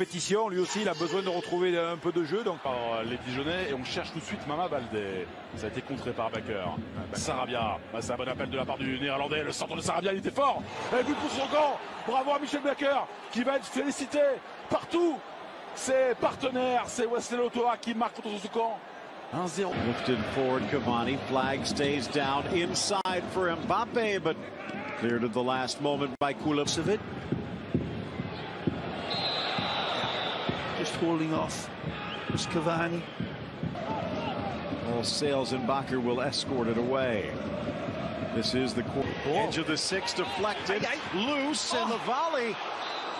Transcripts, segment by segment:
compétition. Lui aussi, il a besoin de retrouver un peu de jeu. Donc, par les Dijonais, et on cherche tout de suite Mama Baldé. Ça a été contré par Bakker. Sarabia, c'est un bon appel de la part du Néerlandais. Le centre de Sarabia, il était fort. Et but pour son camp. Bravo à Michel Bakker qui va être félicité partout. Ses partenaires, c'est Wesley Lotoa qui marque contre son camp. 1-0. Lifted forward, Cavani. Flag stays down inside for Mbappe, but cleared at the last moment by Kulusevich. Just holding off. It's Cavani. All sails and Bakker will escort it away. This is the edge of the six, deflected, loose, and the volley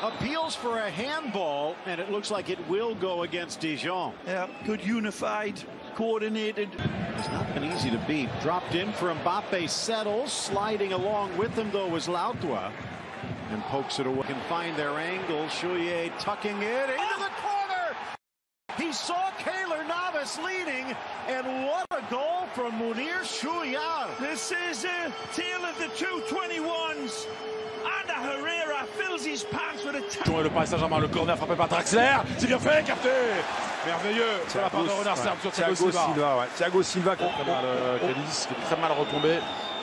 appeals for a handball, and it looks like it will go against Dijon. Yeah, good unified, coordinated. It's not been easy to beat. Dropped in for Mbappe, settles, sliding along with him though was Lautoa, and pokes it away. Can find their angle. Chouillier tucking it into the corner. He saw Keylor Navas leading, and what a goal from Mounir Chouillard. This is a tale of the 221s. Ander Herrera fills his pants with a Et le Paris Saint-Germain, le corner frappé par Draxler. C'est bien fait, capté. Merveilleux. C'est la part de Renard Serbe sur Thiago Silva. Ouais. Thiago Silva qui très mal, Cadiz, qui est très mal retombé.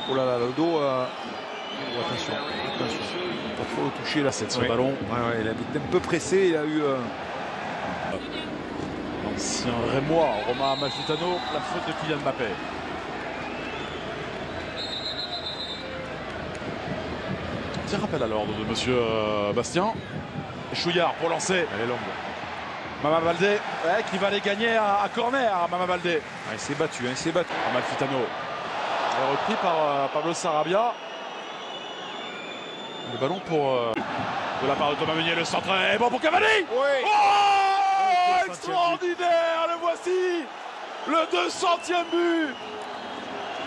Oh là là, le dos. Attention. Pas trop le toucher là, c'est sur le ballon. Ouais, il a été un peu pressé. Il a eu. L'ancien Rémois, Romain Amalfitano, la faute de Kylian Mbappé. Petit rappel à l'ordre de monsieur Bastien. Chouillard pour lancer. Elle est longue. Mama Baldé qui va les gagner à corner. Mama Baldé. Il s'est battu, il s'est battu. Amalfitano est repris par Pablo Sarabia. Le ballon pour de la part de Thomas Meunier. Le centre est bon pour Cavani. Oui. Oh, extraordinaire. Le voici. Le 200e but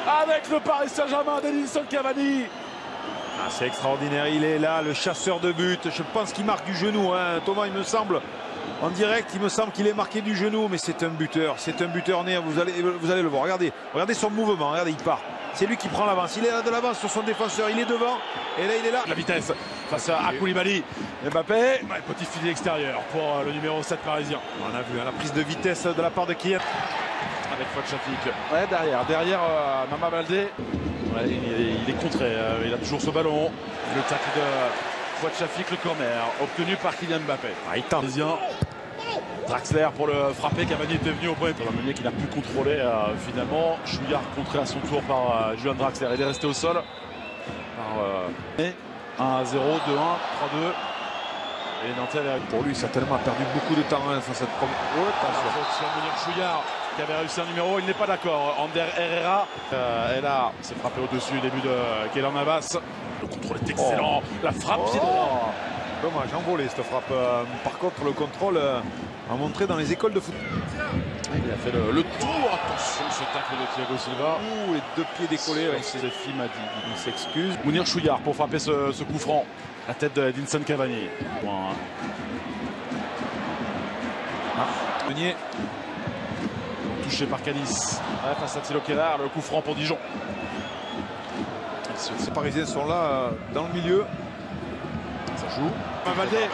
avec le Paris Saint-Germain d'Edinson Cavani. C'est extraordinaire, il est là, le chasseur de but. Je pense qu'il marque du genou, hein. Thomas, il me semble, en direct, il me semble qu'il est marqué du genou, mais c'est un buteur né. Vous allez le voir. Regardez son mouvement, regardez, il part. C'est lui qui prend l'avance. Il est là de l'avance sur son défenseur, il est devant, et là il est là. La vitesse face à Koulibaly. Mbappé, petit filet extérieur pour le numéro 7 parisien. On a vu la prise de vitesse de la part de Kylian. Avec Fouad Chafik. Derrière Mama Baldé. Ouais, il est contré, il a toujours ce ballon. Le tacle de Fouad Chafik, le corner, obtenu par Kylian Mbappé. Il tente. Draxler pour le frapper. Cavani était venu au point. Thomas Meunier qui n'a pu contrôler finalement. Chouillard contré à son tour par Julian Draxler. Il est resté au sol. 1-0, 2-1, 3-2. Et Nantel, pour lui, certainement, a perdu beaucoup de temps sur cette première. Attention, Mounir Chouillard qui avait réussi un numéro, il n'est pas d'accord. Ander Herrera est là, c'est frappé au-dessus, début de Keylor Navas. Le contrôle est excellent, la frappe pied droit. Dommage, envolé cette frappe. Par contre, le contrôle a montré dans les écoles de foot. Il a fait le tour, attention ce tacle de Thiago Silva. Les deux pieds décollés. Stéphie m'a dit, il s'excuse. Mounir Chouillard pour frapper ce coup franc. La tête d'Edinson Cavani. Meunier. Touché par Cadiz. Face à Thilo Kehrer, le coup franc pour Dijon. Ces Parisiens sont là dans le milieu. Ça joue. Valdé.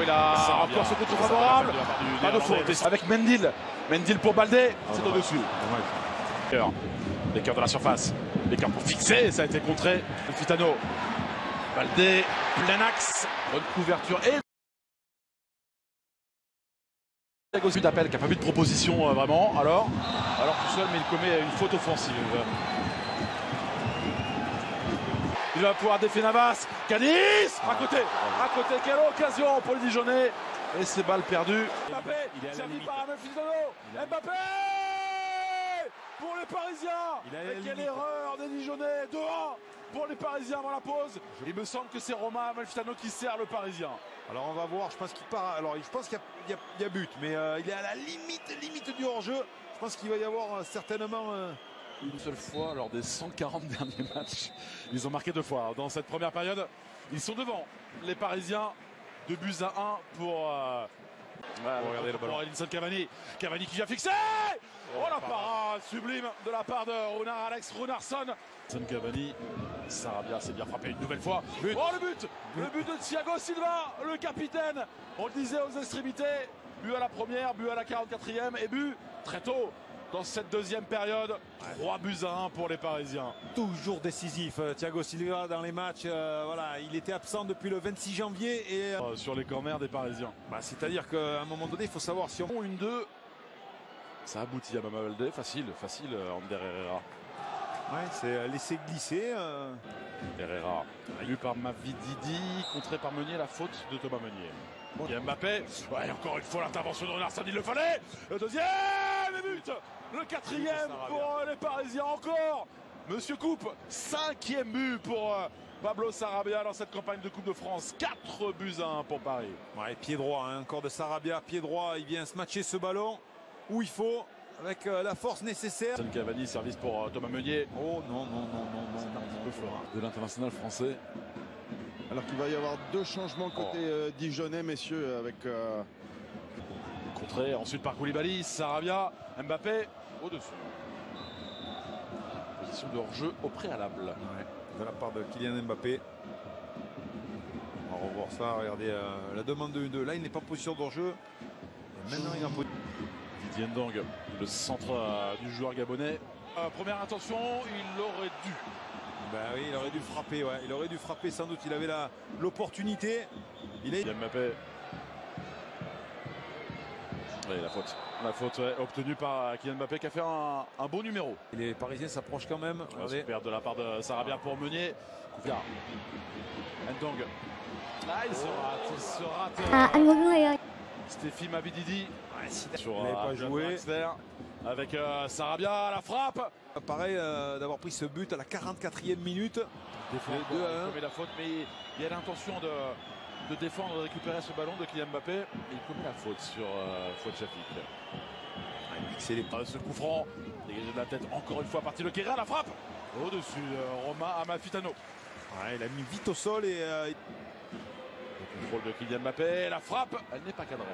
Il a encore ce contre favorable. Pas de faute. Avec Mendil. Mendil pour Baldé. C'est au-dessus. Les cœurs de la surface. Les cœurs pour fixer. Ça a été contré. Fitano. Baldé. Plein axe. Bonne couverture. Et Thiago d'appel qui n'a pas vu de proposition vraiment. Alors tout seul, mais il commet une faute offensive. Il va pouvoir défier Navas. Cadiz à côté. Quelle occasion pour le Dijonais. Et ces balles perdues. Mbappé, servi par Amalfitano. Mbappé pour les Parisiens. Et quelle erreur des Dijonais. 2-1 pour les Parisiens avant la pause. Il me semble que c'est Romain Amalfitano qui sert le Parisien. Alors on va voir, je pense qu'il part. Alors je pense qu'il y a but, mais il est à la limite du hors-jeu. Je pense qu'il va y avoir certainement. Une seule fois lors des 140 derniers matchs. Ils ont marqué 2 fois. Dans cette première période, ils sont devant. Les Parisiens, 2 buts à 1 pour regardez le ballon. Edinson Cavani. Cavani qui vient fixer. Oh la parade sublime de la part de Alex Runarsson. Edinson Cavani. Sarabia s'est bien frappé une nouvelle fois. Oh le but Le but de Thiago Silva, le capitaine. On le disait aux extrémités. But à la première, but à la 44e et but très tôt dans cette deuxième période. 3-1 pour les Parisiens. Toujours décisif, Thiago Silva dans les matchs. Voilà, il était absent depuis le 26 janvier. Et Sur les corners des Parisiens. c'est-à-dire qu'à un moment donné, il faut savoir si on... 1-2. Ça aboutit à Mama Baldé. Facile, Ander Herrera. Ouais, c'est laissé glisser. Herrera, lu par Mavididi, contré par Meunier, la faute de Thomas Meunier. Et Mbappé, ouais, encore une fois l'intervention de Renard, il le fallait. Le deuxième but, le quatrième pour les Parisiens encore. Monsieur Coupe, 5e but pour Pablo Sarabia dans cette campagne de Coupe de France. 4-1 pour Paris. Ouais, pied droit, hein, encore de Sarabia, pied droit. Il vient se matcher ce ballon où il faut, avec la force nécessaire. Cavani, service pour Thomas Meunier. Oh non. De l'international français. Alors qu'il va y avoir 2 changements côté Dijonais, messieurs, avec... Contré ensuite par Koulibaly, Sarabia, Mbappé au-dessus. Position de hors-jeu au préalable. Ouais, de la part de Kylian Mbappé. On va revoir ça, regardez la demande de 1-2. Là, il n'est pas en position de hors-jeu. Maintenant, il est en position. Didier Ndong, le centre du joueur gabonais. Première intention, il aurait dû. Ben oui, il aurait dû frapper, ouais. Il aurait dû frapper sans doute. Il avait l'opportunité. Il est... Mbappé. Oui, la faute obtenue par Kylian Mbappé qui a fait un beau numéro. Et les Parisiens s'approchent quand même. Super de la part de Sarabia pour Meunier. Koufia. Ndong. Là, il se rate. Stéphie Mavididi. Sur pas joué. Avec Sarabia, la frappe. Pareil d'avoir pris ce but à la 44e minute. Il commet la faute, mais il y a l'intention de défendre, de récupérer ce ballon de Kylian Mbappé. Et il commet la faute sur Fouad Chafik. Ce coup franc, dégagé de la tête encore une fois à partir de Kera, la frappe. Au-dessus de Romain Amalfitano. Ouais, il a mis vite au sol et... Le contrôle de Kylian Mbappé, la frappe, elle n'est pas cadrée.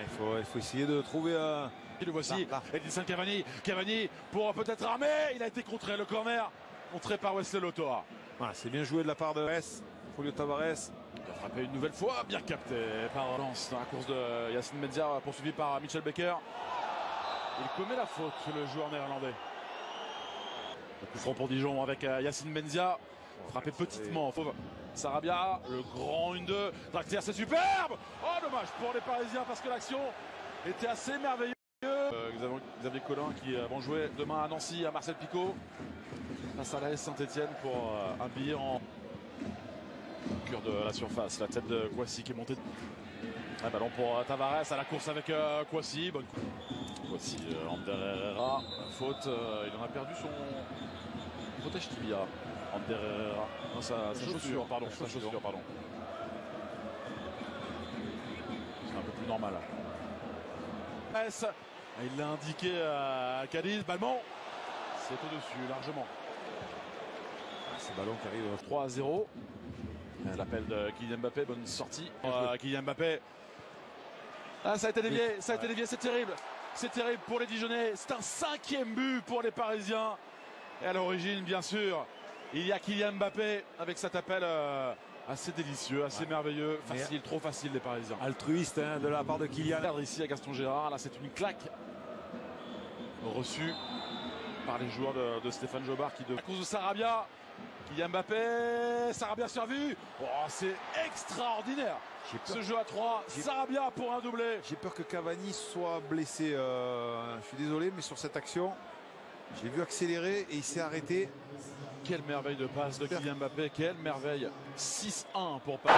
Il faut essayer de trouver... Le voici, Edinson Cavani. Cavani pour peut-être armer. Il a été contré, le corner. Contré par Wesley Lotoa. C'est bien joué de la part de Julio Tavares. Il a frappé une nouvelle fois, bien capté par Lens dans la course de Yacine Menzia, poursuivi par Michel Becker. Il commet la faute, le joueur néerlandais. Le coup franc pour Dijon avec Yacine Menzia. Frappé petitement. Sarabia, le grand 1-2. Draxler, c'est superbe. Oh, dommage pour les Parisiens parce que l'action était assez merveilleuse. Xavier Collin qui vont jouer demain à Nancy, à Marcel Picot. Face à l'AS Saint-Etienne pour un billet en cœur de la surface. La tête de Kouassi qui est montée. Un ballon pour Tavares à la course avec Kouassi. Bonne Kouassi, Ander Herrera. Faute, il en a perdu son protège tibia. Ander Herrera. Non, sa chaussure, pardon. Sa chaussure, pardon. C'est un peu plus normal. Il l'a indiqué à Cadiz. Balmont, c'est au-dessus, largement. Ce ballon qui arrive 3-0. L'appel de Kylian Mbappé, bonne sortie. Kylian Mbappé. Ça a été dévié, c'est terrible. C'est terrible pour les Dijonais. C'est un 5e but pour les Parisiens. Et à l'origine, bien sûr, il y a Kylian Mbappé avec cet appel assez délicieux, assez merveilleux. Facile, trop facile les Parisiens. Altruiste de la part de Kylian. Ici à Gaston Gérard, là c'est une claque reçue par les joueurs de Stéphane Jobard qui à cause de Sarabia. Kylian Mbappé, Sarabia servi. Oh, c'est extraordinaire. Ce jeu à 3, Sarabia pour un doublé. J'ai peur que Cavani soit blessé. Je suis désolé, mais sur cette action, j'ai vu accélérer et il s'est arrêté. Quelle merveille de passe de Kylian Mbappé, quelle merveille. 6-1 pour Paris.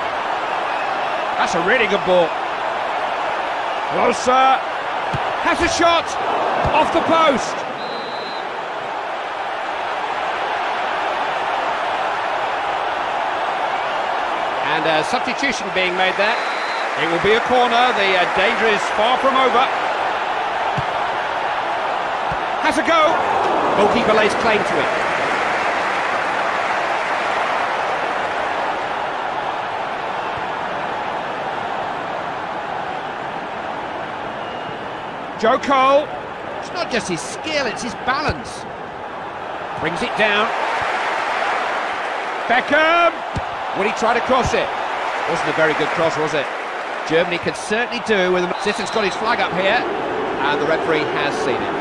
That's a really good ball. Rosa has a shot off the post. And a substitution being made there. It will be a corner. The danger is far from over. Has a go. Goalkeeper lays claim to it. Joe Cole. It's not just his skill, it's his balance. Brings it down. Beckham. Will he try to cross it? Wasn't a very good cross, was it? Germany could certainly do with him. Sissen's got his flag up here, and the referee has seen it.